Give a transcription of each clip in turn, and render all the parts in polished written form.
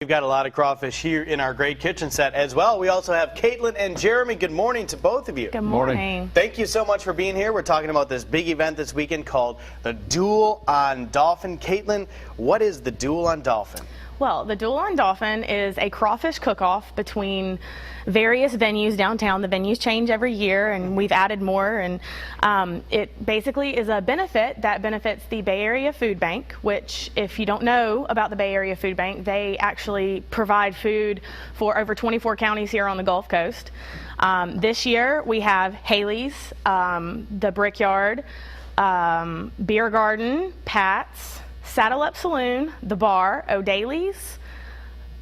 We've got a lot of crawfish here in our great kitchen set as well. We also have Caitlin and Jeremy. Good morning to both of you. Good morning. Thank you so much for being here. We're talking about this big event this weekend called the Duel on Dauphin. Caitlin, what is the Duel on Dauphin? Well, the Duel on Dauphin is a crawfish cook-off between various venues downtown. The venues change every year, and we've added more. And it basically is a benefit that benefits the Bay Area Food Bank, which, if you don't know about the Bay Area Food Bank, they actually provide food for over 24 counties here on the Gulf Coast. This year, we have Hayley's, the Brickyard, Beer Garden, Pat's, Saddle Up Saloon, The Bar, O'Daly's,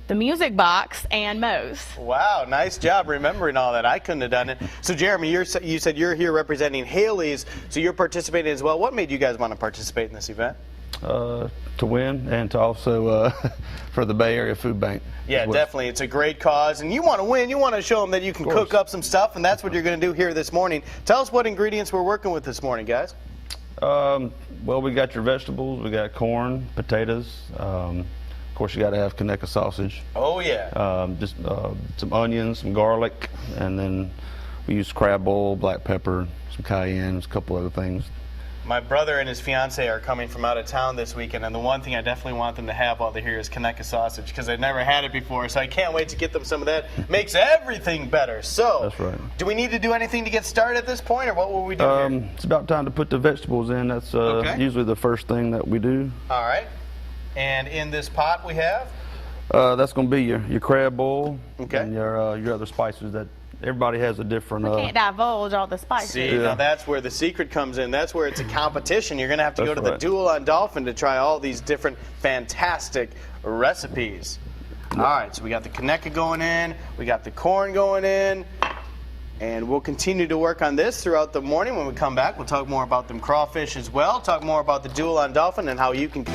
the Music Box, and Moe's. Wow, nice job remembering all that. I couldn't have done it. So, Jeremy, you said you're here representing Hayley's, so you're participating as well. What made you guys want to participate in this event? To win and to also for the Bay Area Food Bank. Yeah, definitely. It's a great cause, and you want to win. You want to show them that you can cook up some stuff, and that's what you're going to do here this morning. Tell us what ingredients we're working with this morning, guys. Well, we got your vegetables. We got corn, potatoes. Of course, you got to have Conecuh sausage. Oh, yeah. Just some onions, some garlic, and then we use crab oil, black pepper, some cayenne, a couple other things. My brother and his fiance are coming from out of town this weekend, and the one thing I definitely want them to have while they're here is Conecuh sausage, because they've never had it before, so I can't wait to get them some of that. Makes everything better. So, that's right. Do we need to do anything to get started at this point, or what will we do here? It's about time to put the vegetables in. That's usually the first thing that we do. All right. And in this pot we have? That's going to be your crab oil and your other spices that everybody has a different. We can't divulge all the spices. See, now that's where the secret comes in. That's where it's a competition. You're going to have to go to the Duel on Dauphin to try all these different fantastic recipes. All right, so we got the Conecuh going in, we got the corn going in, and we'll continue to work on this throughout the morning. When we come back, we'll talk more about them crawfish as well, talk more about the Duel on Dauphin and how you can...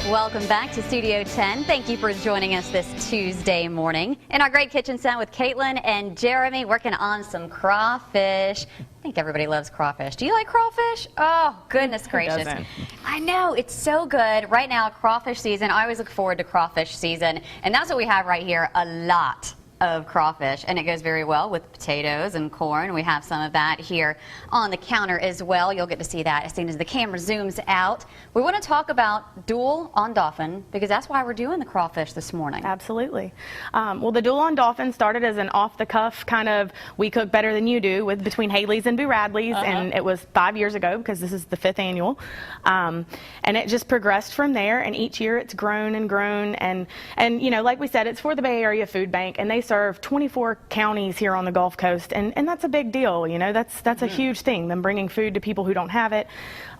Welcome back to Studio 10. Thank you for joining us this Tuesday morning in our great kitchen set with Caitlin and Jeremy working on some crawfish. I think everybody loves crawfish. Do you like crawfish? Oh, goodness gracious. Who doesn't? I know, it's so good. Right now, crawfish season. I always look forward to crawfish season, and that's what we have right here, a lot of crawfish, and it goes very well with potatoes and corn. We have some of that here on the counter as well. You'll get to see that as soon as the camera zooms out. We want to talk about Duel on Dauphin because that's why we're doing the crawfish this morning. Absolutely. Well, the Duel on Dauphin started as an off-the-cuff kind of we cook better than you do between Hayley's and Boo Radley's, and it was 5 years ago because this is the 5th annual. And it just progressed from there, and each year it's grown and grown, and you know, like we said, it's for the Bay Area Food Bank, and they serve 24 counties here on the Gulf Coast, and that's a big deal. You know, that's a huge thing, them bringing food to people who don't have it.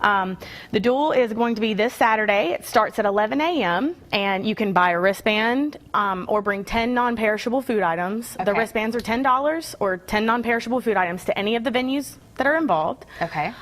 The Duel is going to be this Saturday. It starts at 11 a.m. and you can buy a wristband or bring 10 non-perishable food items. The wristbands are $10 or 10 non-perishable food items to any of the venues that are involved. Okay.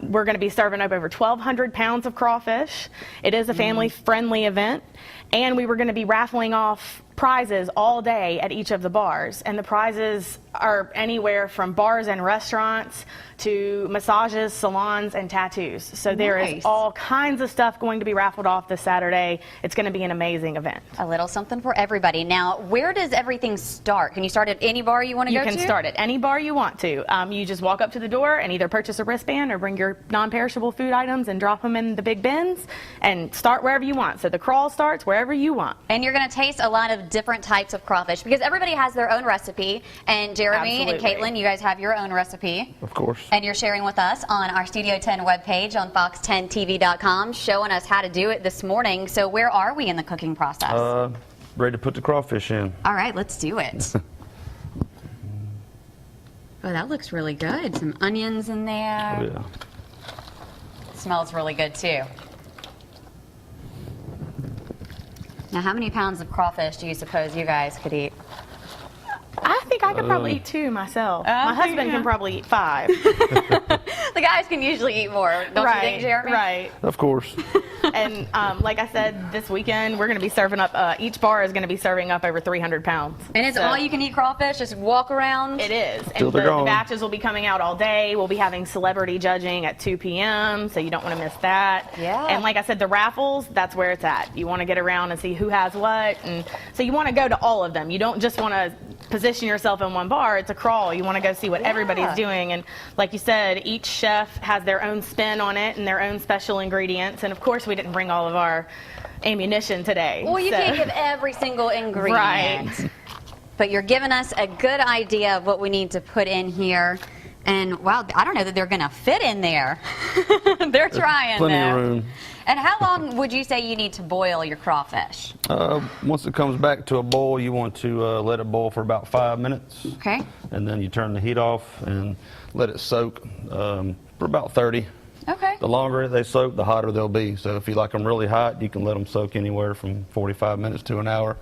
We're going to be serving up over 1,200 pounds of crawfish. It is a family-friendly event, and we were going to be raffling off prizes all day at each of the bars, and the prizes are anywhere from bars and restaurants to massages, salons, and tattoos. So there is all kinds of stuff going to be raffled off this Saturday. It's going to be an amazing event. A little something for everybody. Now, where does everything start? Can you start at any bar you want to go to? You can start at any bar you want to. You just walk up to the door and either purchase a wristband or bring your non-perishable food items and drop them in the big bins and start wherever you want. So the crawl starts wherever you want. And you're going to taste a lot of different types of crawfish because everybody has their own recipe. And Jeremy and Caitlin, you guys have your own recipe. Of course. And you're sharing with us on our Studio 10 webpage on fox10tv.com, showing us how to do it this morning. So where are we in the cooking process? Ready to put the crawfish in. All right, let's do it. Oh, that looks really good. Some onions in there. Oh, yeah. Smells really good too. Now, how many pounds of crawfish do you suppose you guys could eat? I think I could probably eat 2 myself. My husband can probably eat 5. The guys can usually eat more, don't you think, Jeremy? Right. Of course. And like I said, this weekend we're going to be serving up. Each bar is going to be serving up over 300 pounds. And it's all you can eat crawfish. Just walk around. It is. Till And they're the gone. batches will be coming out all day. We'll be having celebrity judging at 2 p.m. So you don't want to miss that. Yeah. And like I said, the raffles, that's where it's at. You want to get around and see who has what, and so you want to go to all of them. You don't just want to position yourself in one bar. It's a crawl. You want to go see what everybody's doing. And like you said, each chef has their own spin on it and their own special ingredients. And of course, we didn't bring all of our ammunition today. Well, you so. can't give every single ingredient. Right. But you're giving us a good idea of what we need to put in here. And, wow, I don't know that they're going to fit in there. They're trying, Plenty though. of room. And how long would you say you need to boil your crawfish? Once it comes back to a boil, you want to let it boil for about 5 minutes. Okay. And then you turn the heat off and let it soak for about 30. Okay. The longer they soak, the hotter they'll be. So if you like them really hot, you can let them soak anywhere from 45 minutes to an hour.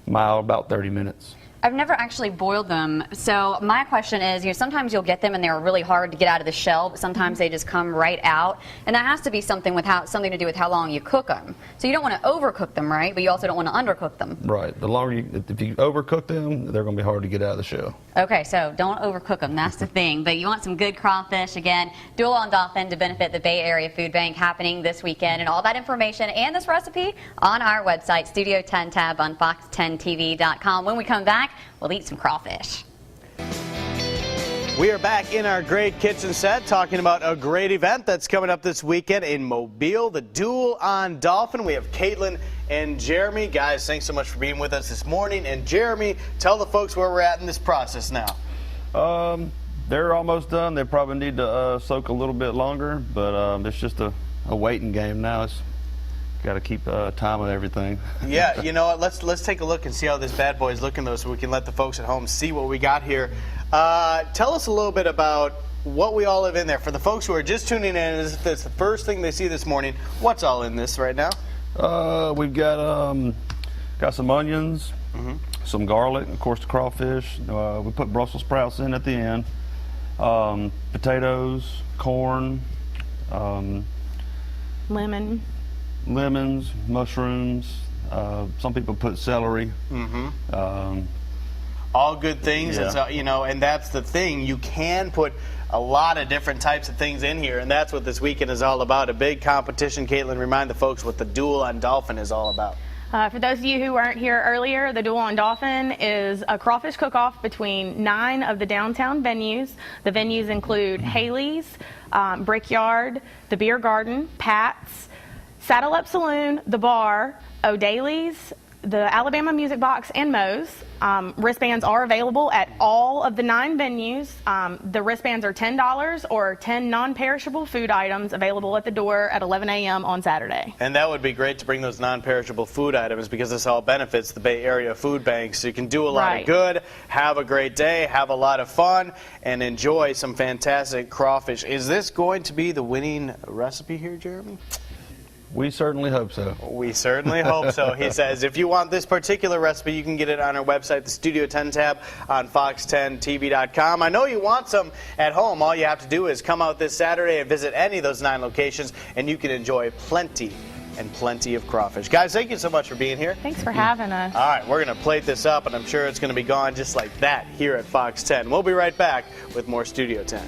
Mild, about 30 minutes. I've never actually boiled them, so my question is, sometimes you'll get them and they're really hard to get out of the shell, but sometimes they just come right out, and that has to be something to do with how long you cook them. So you don't want to overcook them, right? But you also don't want to undercook them. Right. The longer if you overcook them, they're going to be hard to get out of the shell. Okay, so don't overcook them. That's the thing. But you want some good crawfish. Again, Duel on Dauphin to benefit the Bay Area Food Bank happening this weekend, and all that information and this recipe on our website, Studio 10 tab on fox10tv.com. When we come back, we'll eat some crawfish. We are back in our great kitchen set talking about a great event that's coming up this weekend in Mobile, the Duel on Dauphin. We have Caitlin and Jeremy. Guys, thanks so much for being with us this morning. And Jeremy, tell the folks where we're at in this process now. They're almost done. They probably need to soak a little bit longer, but it's just a waiting game now. It's got to keep time on everything. Yeah, you know what? Let's take a look and see how this bad boy is looking, though, so we can let the folks at home see what we got here. Tell us a little bit about what we all have in there. For the folks who are just tuning in, this is the first thing they see this morning. What's all in this right now? We've got some onions, some garlic, of course the crawfish. We put Brussels sprouts in at the end. Potatoes, corn, lemons, mushrooms. Some people put celery. All good things. Yeah. And that's the thing. You can put a lot of different types of things in here, and that's what this weekend is all about. A big competition. Caitlin, remind the folks what the Duel on Dauphin is all about. For those of you who weren't here earlier, the Duel on Dauphin is a crawfish cook-off between 9 of the downtown venues. The venues include Hayley's, Brickyard, the Beer Garden, Pat's, Saddle Up Saloon, The Bar, O'Daly's, the Alabama Music Box, and Moe's. Wristbands are available at all of the 9 venues. The wristbands are $10 or 10 non-perishable food items available at the door at 11 a.m. on Saturday. And that would be great to bring those non-perishable food items, because this all benefits the Bay Area Food Bank. So you can do a lot of good, have a great day, have a lot of fun, and enjoy some fantastic crawfish. Is this going to be the winning recipe here, Jeremy? We certainly hope so. We certainly hope so. He says, if you want this particular recipe, you can get it on our website, the Studio 10 tab on fox10tv.com. I know you want some at home. All you have to do is come out this Saturday and visit any of those 9 locations, and you can enjoy plenty and plenty of crawfish. Guys, thank you so much for being here. Thanks for having us. All right, we're going to plate this up, and I'm sure it's going to be gone just like that here at Fox 10. We'll be right back with more Studio 10.